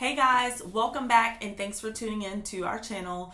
Hey guys, welcome back and thanks for tuning in to our channel.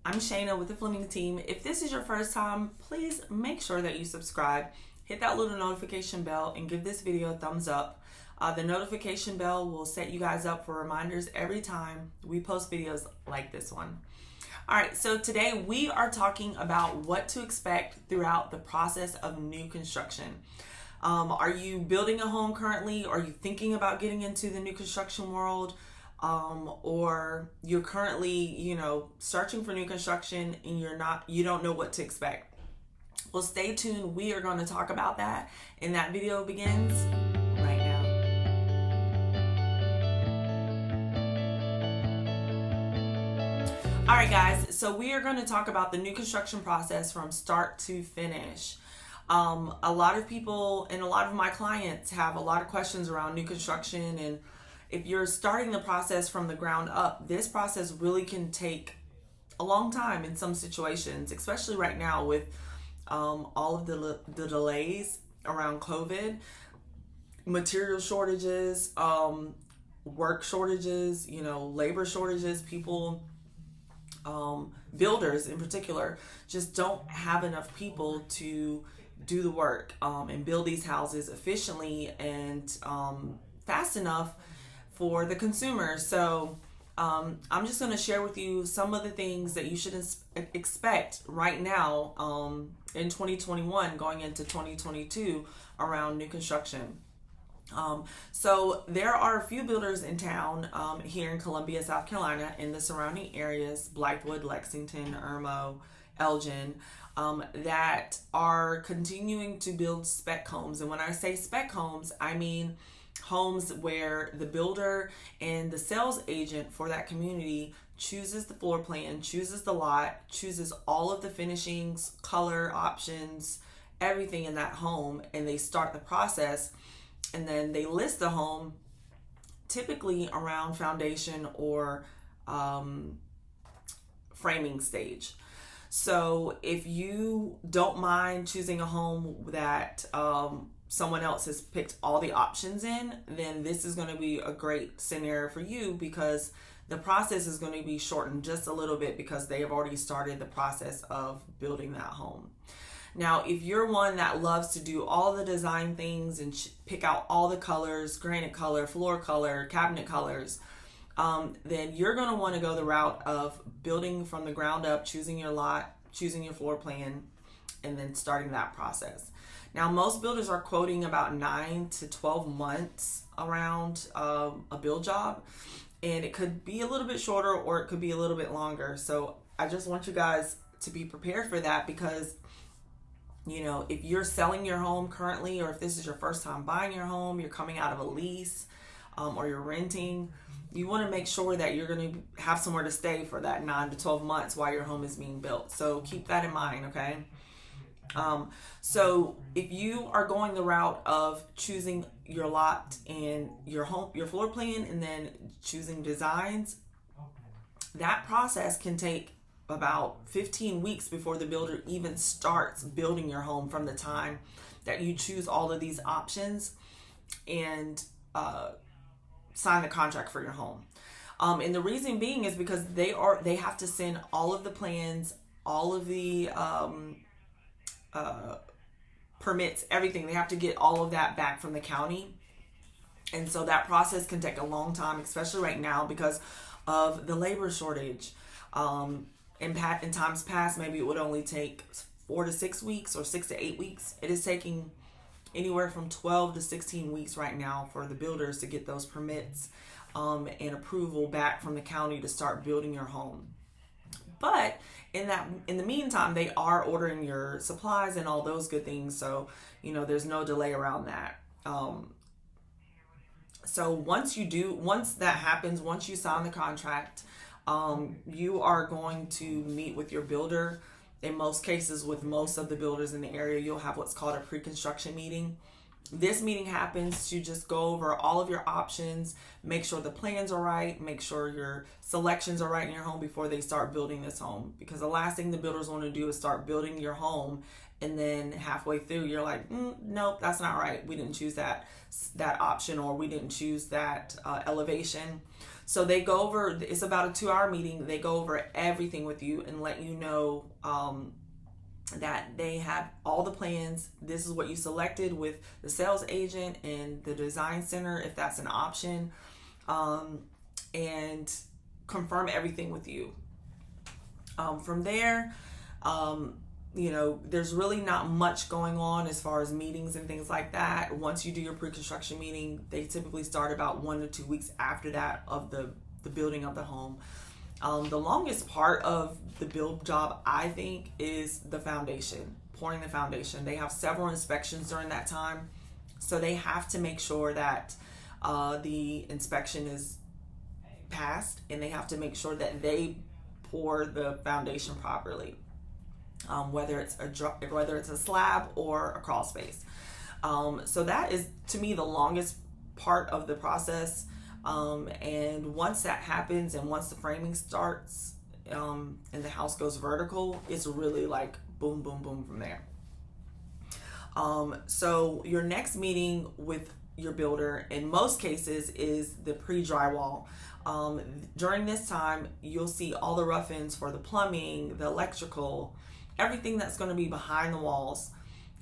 I'm Shayna with the Flemming team. If this is your first time, please make sure that you subscribe, hit that little notification bell, and give this video a thumbs up. The notification bell will set you guys up for reminders every time we post videos like this one. All right, so today we are talking about what to expect throughout the process of new construction. Are you building a home currently? Are you thinking about getting into the new construction world? Or you're currently, searching for new construction and you don't know what to expect. Well, stay tuned. We are going to talk about that, and that video begins right now. All right, guys, so we are going to talk about the new construction process from start to finish. A lot of people and a lot of my clients have a lot of questions around new construction, and if you're starting the process from the ground up, this process really can take a long time in some situations, especially right now with all of the delays around COVID, material shortages, work shortages, labor shortages. People, builders in particular, just don't have enough people to do the work and build these houses efficiently and fast enough for the consumer. So I'm just going to share with you some of the things that you should expect right now in 2021 going into 2022 around new construction. So there are a few builders in town here in Columbia, South Carolina, in the surrounding areas, Blythewood, Lexington, Irmo, Elgin, that are continuing to build spec homes. And when I say spec homes, I mean homes where the builder and the sales agent for that community chooses the floor plan, chooses the lot, chooses all of the finishings, color options, everything in that home, and they start the process, and then they list the home typically around foundation or framing stage. So if you don't mind choosing a home that someone else has picked all the options in, then this is going to be a great scenario for you, because the process is going to be shortened just a little bit because they have already started the process of building that home. Now, if you're one that loves to do all the design things and pick out all the colors, granite color, floor color, cabinet colors, then you're going to want to go the route of building from the ground up, choosing your lot, choosing your floor plan, and then starting that process. Now, most builders are quoting about 9 to 12 months around a build job, and it could be a little bit shorter or it could be a little bit longer. So I just want you guys to be prepared for that, because if you're selling your home currently, or if this is your first time buying your home, you're coming out of a lease, or you're renting, you want to make sure that you're going to have somewhere to stay for that 9 to 12 months while your home is being built. So keep that in mind, okay? So if you are going the route of choosing your lot and your home, your floor plan, and then choosing designs, that process can take about 15 weeks before the builder even starts building your home, from the time that you choose all of these options and sign the contract for your home. And the reason being is because they have to send all of the plans, all of the permits, everything. They have to get all of that back from the county. And so that process can take a long time, especially right now because of the labor shortage. In times past, maybe it would only take 4 to 6 weeks or 6 to 8 weeks. It is taking anywhere from 12 to 16 weeks right now for the builders to get those permits and approval back from the county to start building your home. But in the meantime, they are ordering your supplies and all those good things. So, there's no delay around that. So once that happens, once you sign the contract, you are going to meet with your builder. In most cases, with most of the builders in the area, you'll have what's called a pre-construction meeting. This meeting happens to just go over all of your options, make sure the plans are right, make sure your selections are right in your home before they start building this home. Because the last thing the builders want to do is start building your home, and then halfway through you're like, nope, that's not right. We didn't choose that option, or we didn't choose that elevation. So they go over. It's about a 2-hour meeting. They go over everything with you and let you know that they have all the plans. This is what you selected with the sales agent and the design center, if that's an option, and confirm everything with you. From there, there's really not much going on as far as meetings and things like that. Once you do your pre-construction meeting, they typically start about 1 to 2 weeks after that of the building of the home. The longest part of the build job, I think, is the foundation, pouring the foundation. They have several inspections during that time, so they have to make sure that the inspection is passed, and they have to make sure that they pour the foundation properly, whether it's a slab or a crawl space. So that is, to me, the longest part of the process. And once that happens, and once the framing starts, and the house goes vertical, it's really like boom, boom, boom from there. So your next meeting with your builder, in most cases, is the pre-drywall. During this time, you'll see all the rough-ins for the plumbing, the electrical, everything that's going to be behind the walls.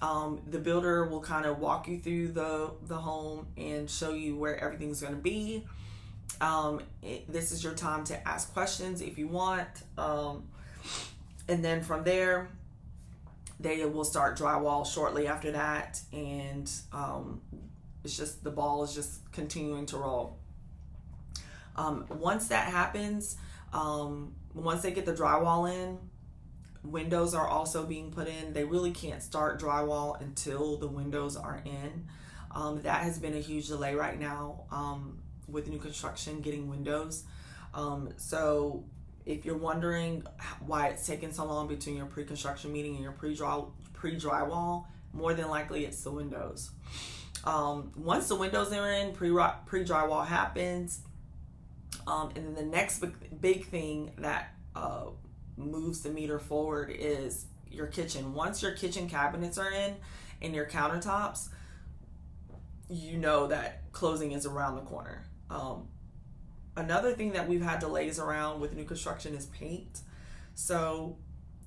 The builder will kind of walk you through the home and show you where everything's going to be. This is your time to ask questions if you want. And then from there, they will start drywall shortly after that. And it's just, the ball is just continuing to roll. Once that happens, once they get the drywall in, windows are also being put in. They really can't start drywall until the windows are in. That has been a huge delay right now with new construction, getting windows. So if you're wondering why it's taking so long between your pre-construction meeting and your pre-drywall, more than likely it's the windows. Once the windows are in, pre-drywall happens. And then the next big thing that moves the meter forward is your kitchen. Once your kitchen cabinets are in and your countertops, you know that closing is around the corner. Another thing that we've had delays around with new construction is paint. So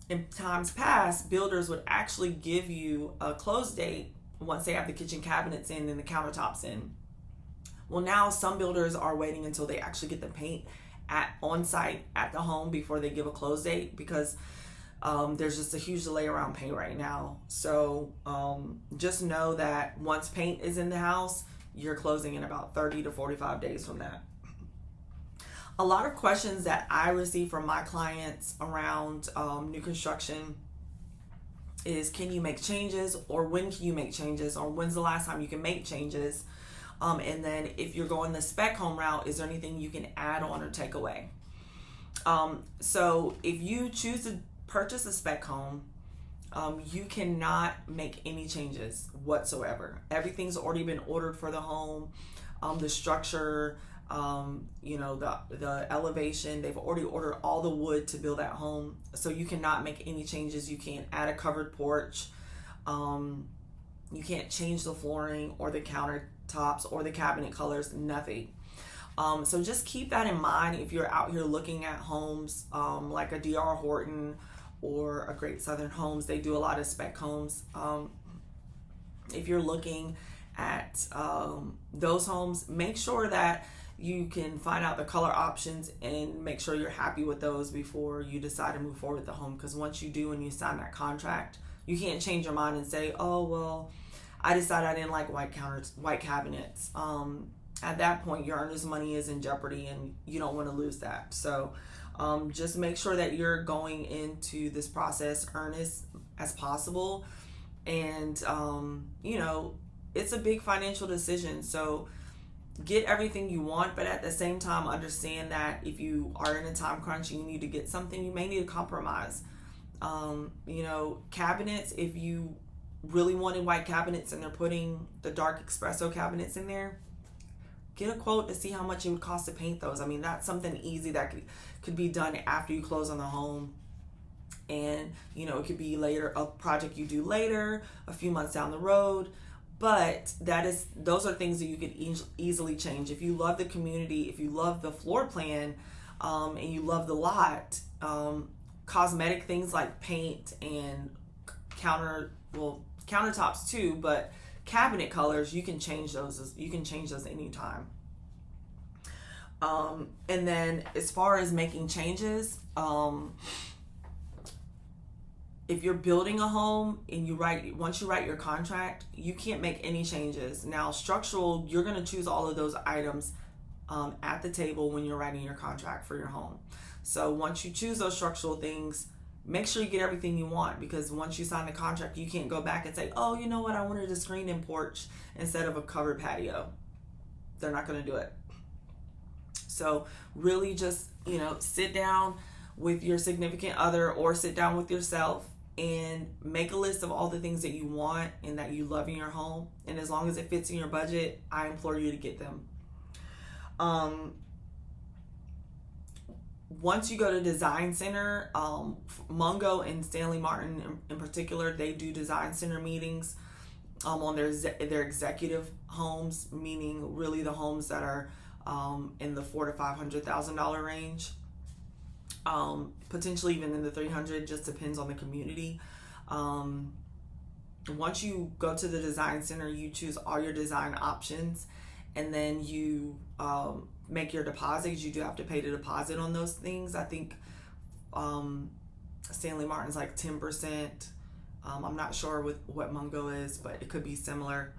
in times past, builders would actually give you a close date once they have the kitchen cabinets in and the countertops in. Well, now some builders are waiting until they actually get the paint on site at the home before they give a close date, because there's just a huge delay around paint right now. So just know that once paint is in the house, you're closing in about 30 to 45 days from that. A lot of questions that I receive from my clients around new construction is, can you make changes, or when can you make changes, or when's the last time you can make changes? And then if you're going the spec home route, is there anything you can add on or take away? So if you choose to purchase a spec home, you cannot make any changes whatsoever. Everything's already been ordered for the home. The structure, the elevation, they've already ordered all the wood to build that home. So you cannot make any changes. You can't add a covered porch. You can't change the flooring or the countertops or the cabinet colors, nothing. So just keep that in mind if you're out here looking at homes like a D.R. Horton or a Great Southern Homes. They do a lot of spec homes. If you're looking at those homes, make sure that you can find out the color options and make sure you're happy with those before you decide to move forward with the home. Because once you do and you sign that contract, you can't change your mind and say, oh, well, I decided I didn't like white cabinets. At that point, your earnest money is in jeopardy and you don't want to lose that. So just make sure that you're going into this process earnest as possible. And, it's a big financial decision. So get everything you want, but at the same time, understand that if you are in a time crunch and you need to get something, you may need to compromise. Cabinets, if you really wanted white cabinets and they're putting the dark espresso cabinets in there, get a quote to see how much it would cost to paint those. I mean, that's something easy that could be done after you close on the home. And, you know, it could be later, a project you do later, a few months down the road. But those are things that you could easily change. If you love the community, if you love the floor plan, and you love the lot, cosmetic things like paint and countertops too, but cabinet colors, you can change those. You can change those anytime. And then as far as making changes, if you're building a home and once you write your contract, you can't make any changes. Now, structural, you're going to choose all of those items at the table when you're writing your contract for your home. So once you choose those structural things, make sure you get everything you want, because once you sign the contract, you can't go back and say, oh, you know what, I wanted a screen-in porch instead of a covered patio. They're not going to do it. So really just, you know, sit down with your significant other or sit down with yourself and make a list of all the things that you want and that you love in your home. And as long as it fits in your budget, I implore you to get them. Once you go to Design Center, Mungo and Stanley Martin in particular, they do Design Center meetings on their executive homes, meaning really the homes that are in the $400,000 to $500,000 range. Potentially even in the 300, just depends on the community. Once you go to the Design Center, you choose all your design options, and then you make your deposits. You do have to pay the deposit on those things. I think Stanley Martin's like 10%. I'm not sure with what Mungo is, but it could be similar.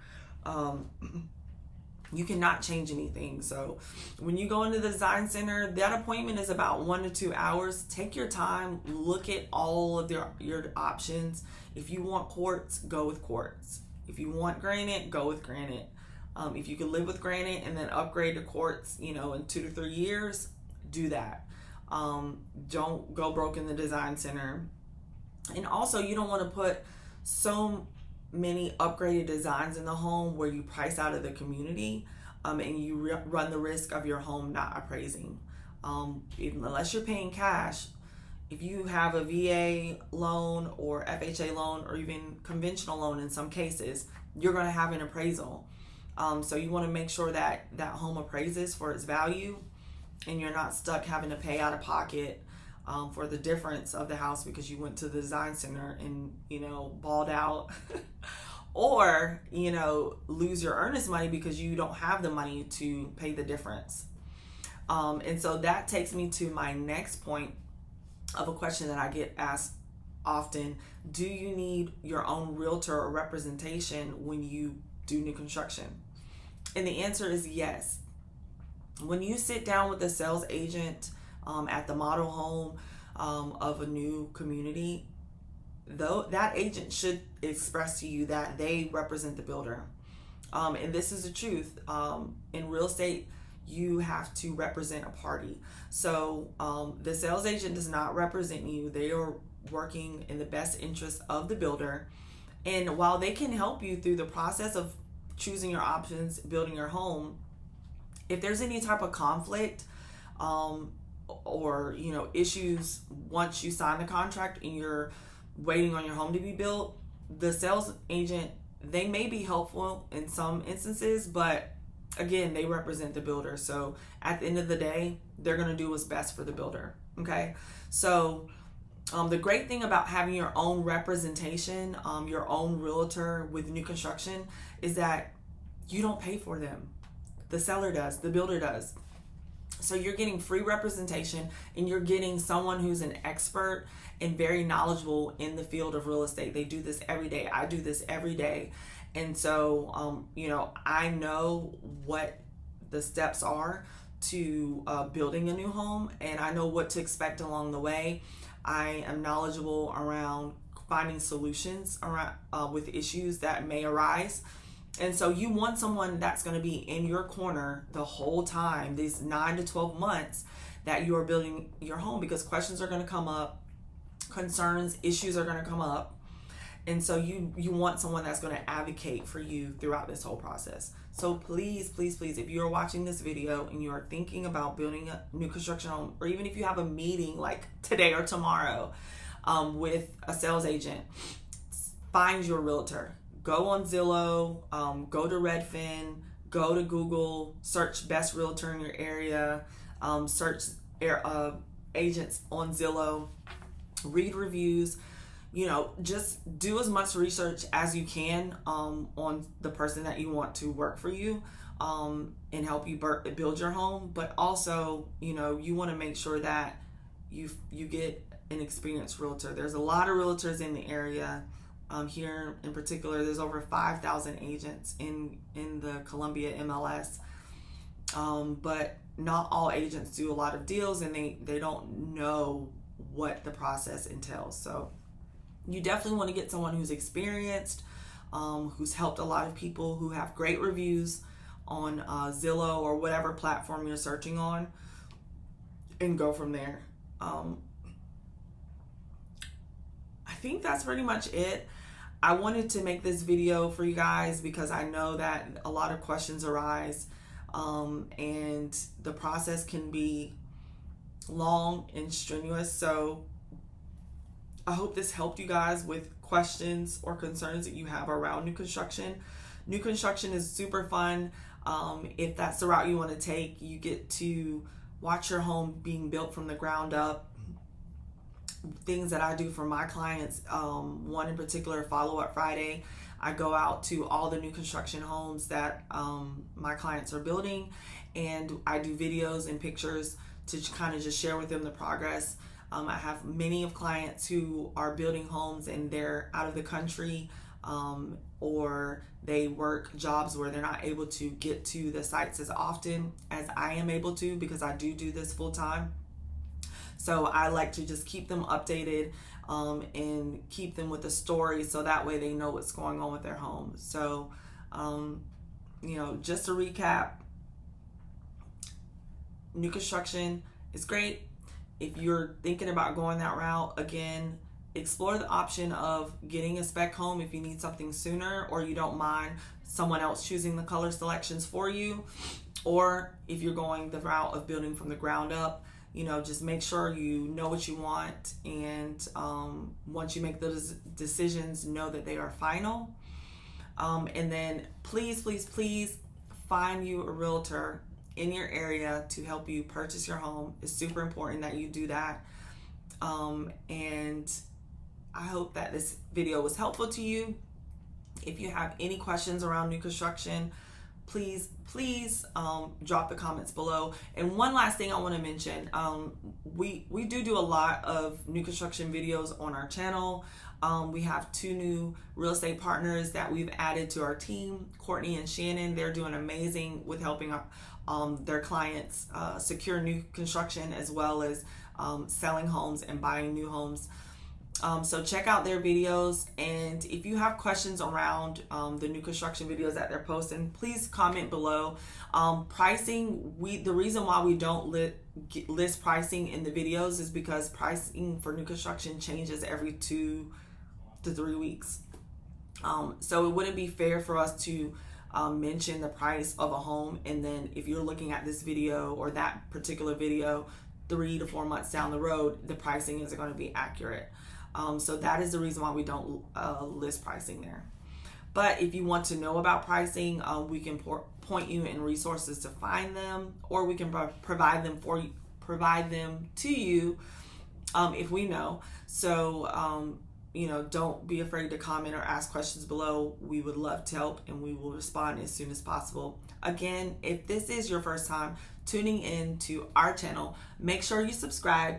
You cannot change anything. So when you go into the Design Center, that appointment is about 1 to 2 hours. Take your time, look at all of your options. If you want quartz, go with quartz. If you want granite, go with granite. If you can live with granite and then upgrade to quartz, you know, in 2 to 3 years, do that. Don't go broke in the Design Center. And also, you don't want to put so many upgraded designs in the home where you price out of the community, and you run the risk of your home not appraising. Unless you're paying cash, if you have a VA loan or FHA loan or even conventional loan in some cases, you're going to have an appraisal. So you want to make sure that that home appraises for its value, and you're not stuck having to pay out of pocket for the difference of the house because you went to the Design Center and, you know, balled out or, you know, lose your earnest money because you don't have the money to pay the difference. And so that takes me to my next point of a question that I get asked often. Do you need your own realtor or representation when you do new construction? And the answer is yes. When you sit down with a sales agent at the model home of a new community, though, that agent should express to you that they represent the builder. And this is the truth. In real estate, you have to represent a party. So the sales agent does not represent you. They are working in the best interest of the builder. And while they can help you through the process of choosing your options, building your home, if there's any type of conflict or, you know, issues once you sign the contract and you're waiting on your home to be built, the sales agent, they may be helpful in some instances, but again, they represent the builder. So at the end of the day, they're going to do what's best for the builder. Okay. So the great thing about having your own representation, your own realtor with new construction, is that you don't pay for them. The seller does, the builder does. So you're getting free representation, and you're getting someone who's an expert and very knowledgeable in the field of real estate. They do this every day. I do this every day. And so, you know, I know what the steps are to building a new home, and I know what to expect along the way. I am knowledgeable around finding solutions around with issues that may arise. And so you want someone that's going to be in your corner the whole time, these 9 to 12 months that you are building your home, because questions are going to come up, concerns, issues are going to come up. And so you want someone that's going to advocate for you throughout this whole process. So please, please, please, if you're watching this video and you are thinking about building a new construction home, or even if you have a meeting like today or tomorrow with a sales agent, find your realtor. Go on Zillow, go to Redfin, go to Google, search best realtor in your area, search agents on Zillow, read reviews. Just do as much research as you can on the person that you want to work for you and help you build your home. But also, you want to make sure that you get an experienced realtor. There's a lot of realtors in the area. Here in particular, there's over 5,000 agents in the Columbia MLS. But not all agents do a lot of deals, and they don't know what the process entails. So you definitely want to get someone who's experienced, who's helped a lot of people, who have great reviews on Zillow or whatever platform you're searching on, and go from there. I think that's pretty much it. I wanted to make this video for you guys because I know that a lot of questions arise, and the process can be long and strenuous. So I hope this helped you guys with questions or concerns that you have around new construction. New construction is super fun. If that's the route you want to take, you get to watch your home being built from the ground up. Things that I do for my clients, one in particular, Follow Up Friday. I go out to all the new construction homes that my clients are building, and I do videos and pictures to kind of just share with them the progress. I have many of clients who are building homes and they're out of the country, or they work jobs where they're not able to get to the sites as often as I am able to, because I do this full time. So I like to just keep them updated and keep them with a story, so that way they know what's going on with their home. So, just to recap, new construction is great. If you're thinking about going that route, again, explore the option of getting a spec home if you need something sooner, or you don't mind someone else choosing the color selections for you. Or if you're going the route of building from the ground up, just make sure you know what you want, and once you make those decisions, know that they are final. And then please, please, please find you a realtor in your area to help you purchase your home. It's super important that you do that. And I hope that this video was helpful to you. If you have any questions around new construction, please drop the comments below. And one last thing I want to mention, we do a lot of new construction videos on our channel. We have 2 new real estate partners that we've added to our team, Courtney and Shannon. They're doing amazing with helping their clients secure new construction, as well as selling homes and buying new homes. So check out their videos, and if you have questions around the new construction videos that they're posting, please comment below. Pricing, the reason why we don't list pricing in the videos is because pricing for new construction changes every 2 to 3 weeks. So it wouldn't be fair for us to mention the price of a home, and then if you're looking at this video or that particular video 3 to 4 months down the road, the pricing isn't going to be accurate. So that is the reason why we don't list pricing there. But if you want to know about pricing, we can point you in resources to find them, or we can provide them to you if we know. So don't be afraid to comment or ask questions below. We would love to help, and we will respond as soon as possible. Again, if this is your first time tuning in to our channel, make sure you subscribe,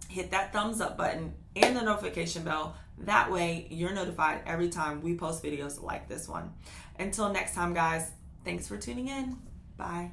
hit that thumbs up button and the notification bell. That way you're notified every time we post videos like this one. Until next time, guys, thanks for tuning in. Bye.